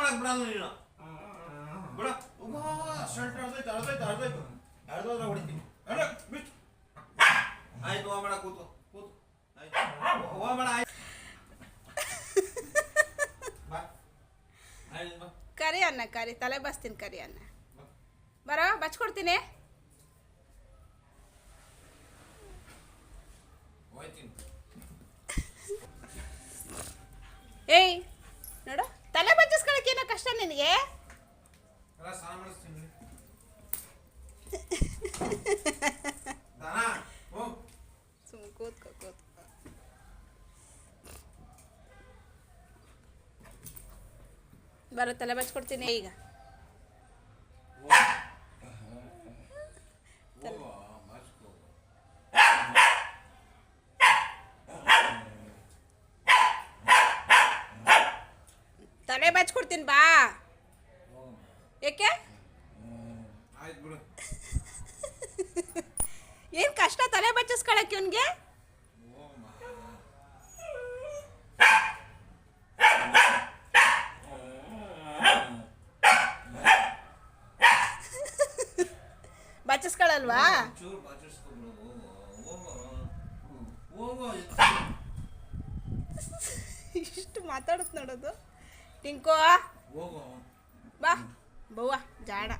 ಮಾಡಕ್ ಬಿಡಲ್ಲ ನೀನು ಬಿಡ ಶರ್ಟ್ ಅರ್ಧೈತೆ ಹೊಡಿತೀನಿ ಆಯ್ತು ಹೋಗ್ಬೇಡ ಕೂತು ಕೂತು ಆಯ್ತು ಹೋಗ್ಬೇಡ ಆಯ್ತು ಕರಿ ಅನ್ನ ಕರಿ ತಲೆ ಬಸ್ತೀನಿ ಕರಿ ಅನ್ನ ಬರ ಬಚ್ಕೊಡ್ತೀನಿ ಏಯ್ ನೋಡು ತಲೆ ಬಚ್ಚಿಸ್ಕೊಳಕ್ಕೆ ಏನೋ ಕಷ್ಟ ನಿನಗೆ ಸುಮ್ಮನೆ ಕೂತ್ಕೋ ಬರೋ ತಲೆ ಬಚ್ಕೊಡ್ತೀನಿ ಈಗ ತಲೆ ಬಚ್ಕೊಡ್ತೀನಿ ಬಾ ಏಕೆ ಏನು ಕಷ್ಟ ತಲೆ ಬಚ್ಚಿಸ್ಕೊಳಕ್ಕೆ ಇವನಿಗೆ ಬಚ್ಚಿಸ್ಕೊಳಲ್ವಾ ಇಷ್ಟು ಮಾತಾಡುತ್ತ ನೋಡೋದು ಟಿಂಕೋ ಬಾ ಬವ್ವ ಜಾಡ